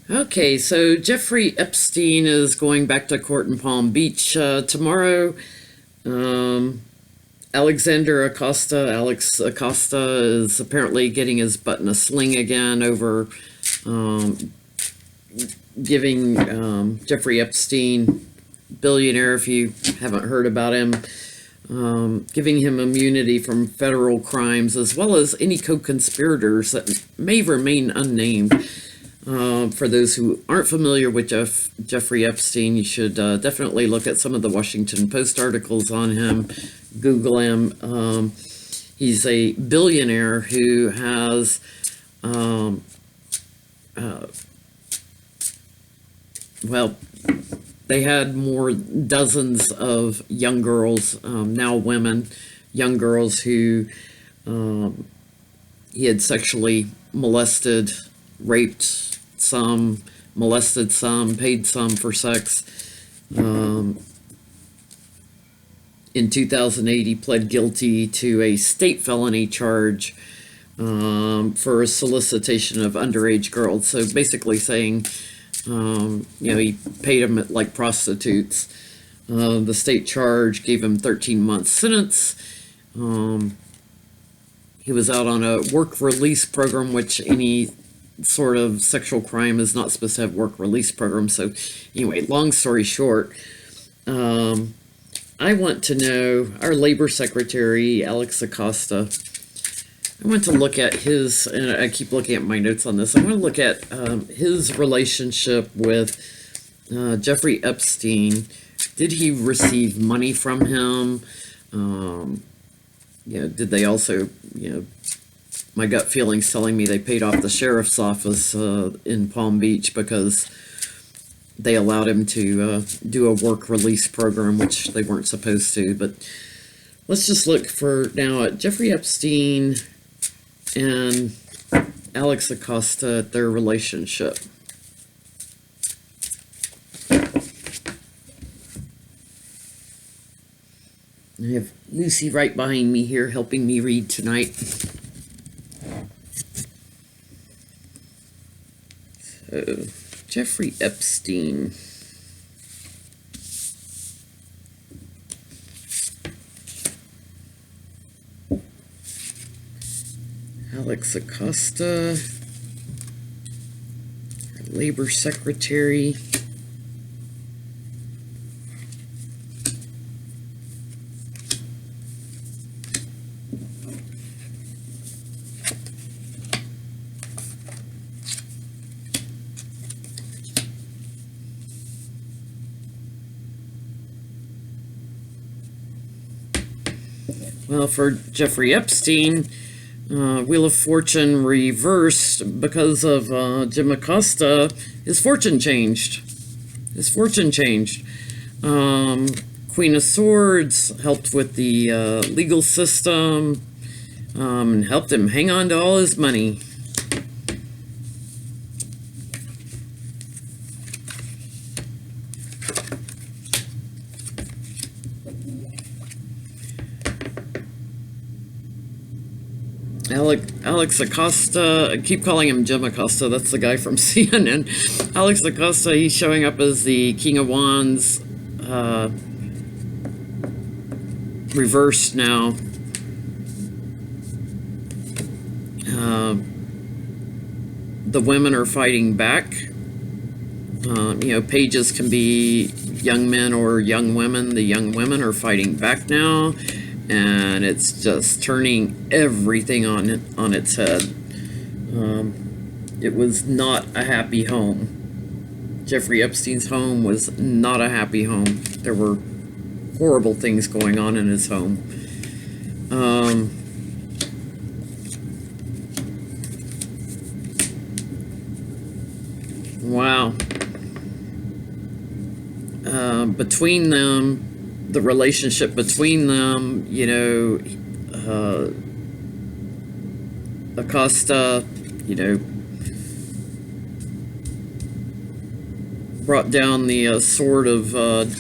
Okay, so Jeffrey Epstein is going back to court in Palm Beach tomorrow. Um, Alexander Acosta, Alex Acosta, is apparently getting his butt in a sling again over um, giving Jeffrey Epstein, billionaire, if you haven't heard about him, giving him immunity from federal crimes as well as any co-conspirators that may remain unnamed. For those who aren't familiar with Jeffrey Epstein, you should definitely look at some of the Washington Post articles on him. Google him. He's a billionaire who has, um, uh, well, they had more dozens of young girls, now women, young girls who he had sexually molested, raped some, molested some, paid some for sex. Um, in 2008, he pled guilty to a state felony charge for solicitation of underage girls. So basically saying, he paid them like prostitutes. The state charge gave him 13-month sentence. He was out on a work release program, which any sort of sexual crime is not supposed to have work release programs. So anyway, long story short, I want to know our labor secretary, Alex Acosta. I want to look at his, and I keep looking at my notes on this. I want to look at his relationship with Jeffrey Epstein. Did he receive money from him? Did they also, my gut feeling's telling me they paid off the sheriff's office in Palm Beach because they allowed him to do a work release program, which they weren't supposed to. But let's just look for now at Jeffrey Epstein and Alex Acosta, their relationship. I have Lucy right behind me here helping me read tonight. So, Jeffrey Epstein. Alex Acosta, Labor Secretary. Well, for Jeffrey Epstein, Wheel of Fortune reversed because of Jim Acosta. His fortune changed. His fortune changed. Queen of Swords helped with the legal system and helped him hang on to all his money. Alex Acosta, I keep calling him Jim Acosta, that's the guy from CNN. Alex Acosta, he's showing up as the King of Wands, reversed now. The women are fighting back. Pages can be young men or young women. The young women are fighting back now. And it's just turning everything on its head. It was not a happy home. Jeffrey Epstein's home was not a happy home. There were horrible things going on in his home. Wow. Between them, the relationship between them, Acosta, brought down the sword of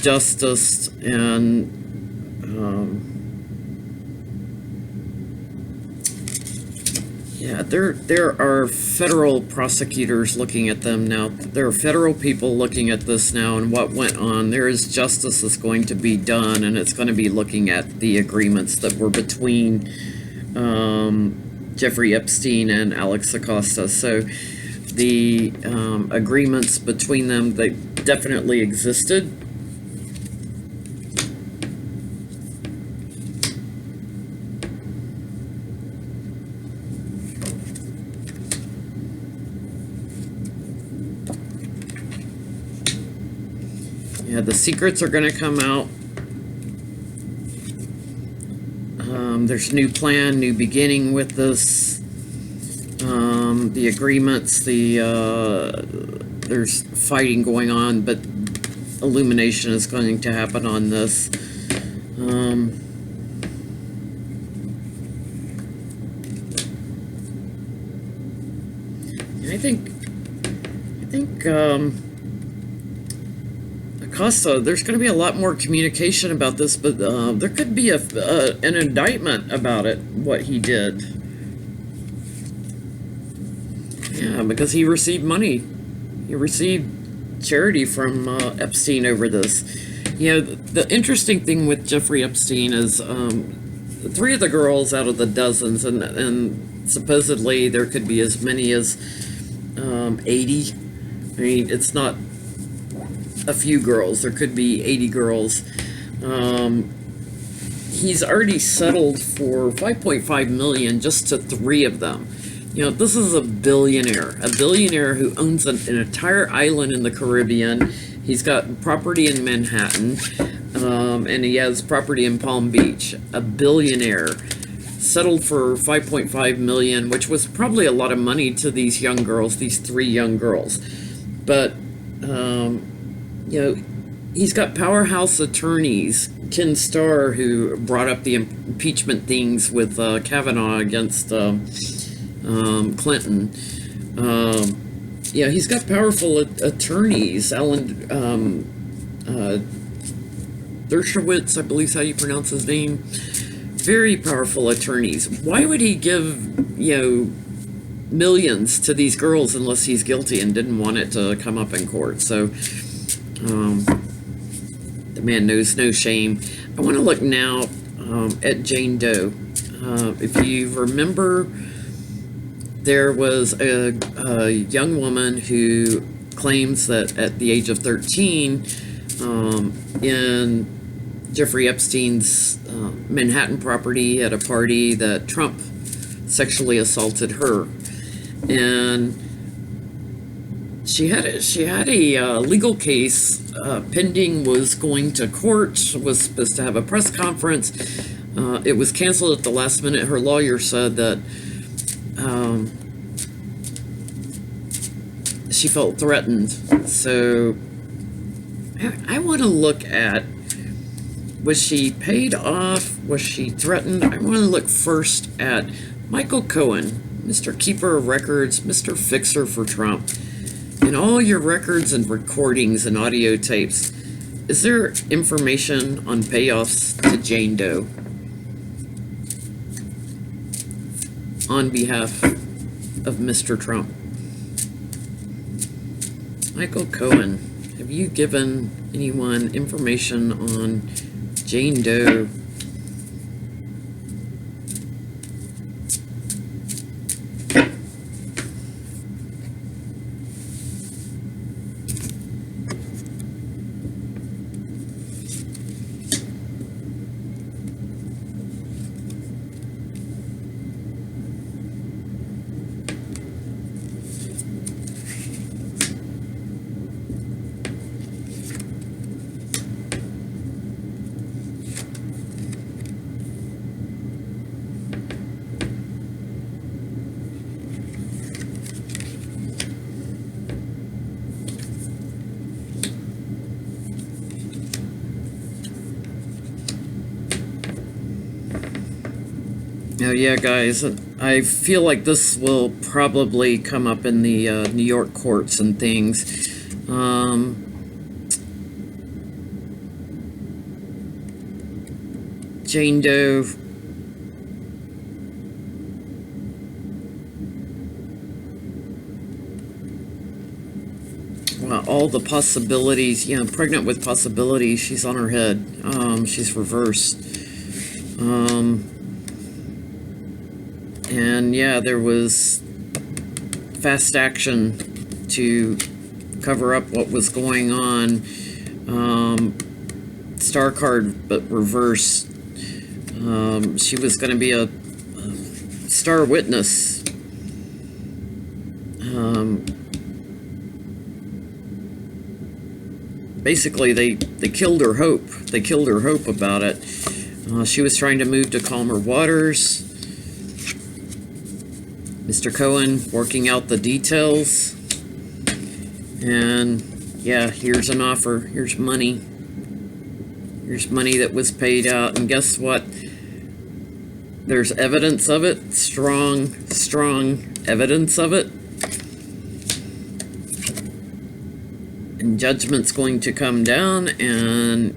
justice and Yeah, there are federal prosecutors looking at them now. There are federal people looking at this now and what went on. There is justice that's going to be done, and it's going to be looking at the agreements that were between Jeffrey Epstein and Alex Acosta. So the agreements between them, they definitely existed. Yeah, the secrets are going to come out. There's a new plan, new beginning with this. The agreements, there's fighting going on, but illumination is going to happen on this. I think Acosta, there's going to be a lot more communication about this, but there could be an indictment about it, what he did. Yeah, because he received money. He received charity from Epstein over this. You know, the interesting thing with Jeffrey Epstein is 3 of the girls out of the dozens, and supposedly there could be as many as 80. I mean, it's not a few girls. There could be 80 girls. He's already settled for $5.5 million just to 3 of them. You know, this is a billionaire who owns an entire island in the Caribbean. He's got property in Manhattan, and he has property in Palm Beach. A billionaire settled for $5.5 million, which was probably a lot of money to these young girls, these 3 young girls. But you know, he's got powerhouse attorneys. Ken Starr, who brought up the impeachment things with Kavanaugh against Clinton. Yeah, he's got powerful attorneys. Alan Dershowitz, I believe is how you pronounce his name. Very powerful attorneys. Why would he give, you know, millions to these girls unless he's guilty and didn't want it to come up in court? So the man knows no shame. I want to look now at Jane Doe. If you remember, there was a young woman who claims that at the age of 13, in Jeffrey Epstein's Manhattan property at a party, that Trump sexually assaulted her. And she had a legal case pending, was going to court, was supposed to have a press conference. It was canceled at the last minute. Her lawyer said that she felt threatened. So I want to look at, was she paid off? Was she threatened? I want to look first at Michael Cohen, Mr. Keeper of Records, Mr. Fixer for Trump. In all your records and recordings and audio tapes, is there information on payoffs to Jane Doe on behalf of Mr. Trump? Michael Cohen, have you given anyone information on Jane Doe? Oh yeah, guys, I feel like this will probably come up in the New York courts and things. Jane Doe all the possibilities, pregnant with possibilities. She's on her head. She's reversed. And yeah, there was fast action to cover up what was going on. Star card, but reversed. She was going to be a star witness. Basically, they killed her hope. They killed her hope about it. She was trying to move to calmer waters. Mr. Cohen working out the details. And yeah, here's an offer. Here's money. Here's money that was paid out. And guess what? There's evidence of it. Strong evidence of it. And judgment's going to come down, and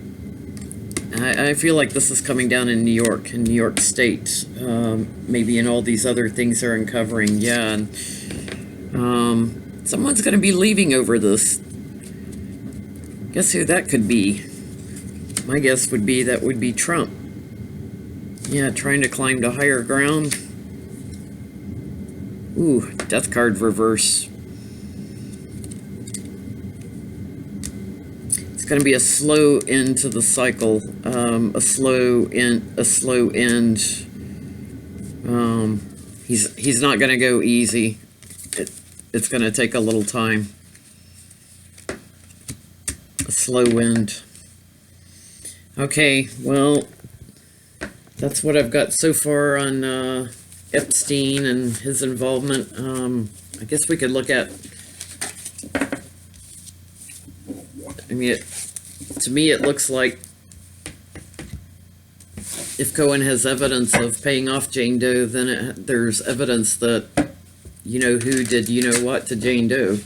I feel like this is coming down in New York State, maybe in all these other things they're uncovering. Yeah, and someone's going to be leaving over this. Guess who that could be? My guess would be that would be Trump. Yeah, trying to climb to higher ground. Ooh, death card reverse. Going to be a slow end to the cycle, a slow end. He's not going to go easy. It's going to take a little time. A slow end. Okay, well, that's what I've got so far on Epstein and his involvement. I guess we could look at. I mean, to me, it looks like if Cohen has evidence of paying off Jane Doe, then there's evidence that who did what to Jane Doe.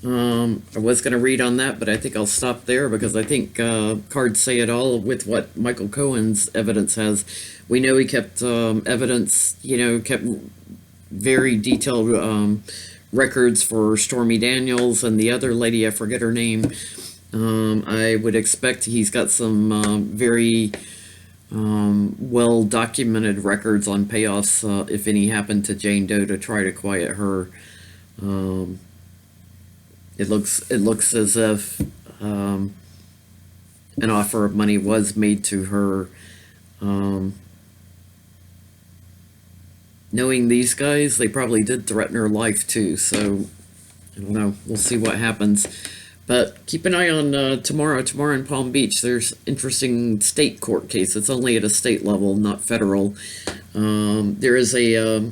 I was going to read on that, but I think I'll stop there because I think cards say it all with what Michael Cohen's evidence has. We know he kept evidence, kept very detailed records for Stormy Daniels and the other lady, I forget her name. I would expect he's got some very well documented records on payoffs, if any happened to Jane Doe, to try to quiet her. It looks as if an offer of money was made to her. Knowing these guys, they probably did threaten her life too. So I don't know. We'll see what happens. But keep an eye on tomorrow in Palm Beach. There's interesting state court case. It's only at a state level, not federal. There is a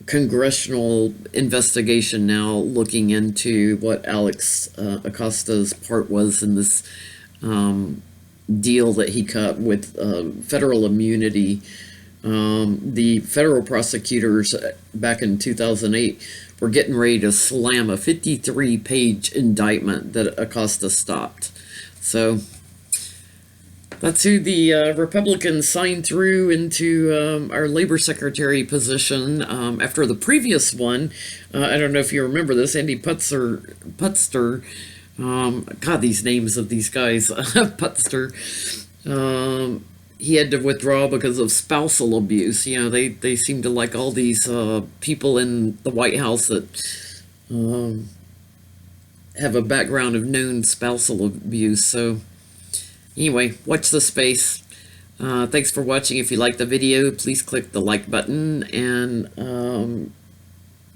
congressional investigation now looking into what Alex Acosta's part was in this deal that he cut with federal immunity. The federal prosecutors back in 2008 were getting ready to slam a 53-page indictment that Acosta stopped. So that's who the Republicans signed through into our labor secretary position after the previous one. I don't know if you remember this, Andy Putster. God, these names of these guys. Putster. He had to withdraw because of spousal abuse. They seem to like all these people in the White House that have a background of known spousal abuse. So anyway, watch the space. Thanks for watching. If you liked the video, please click the like button and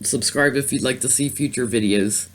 subscribe if you'd like to see future videos.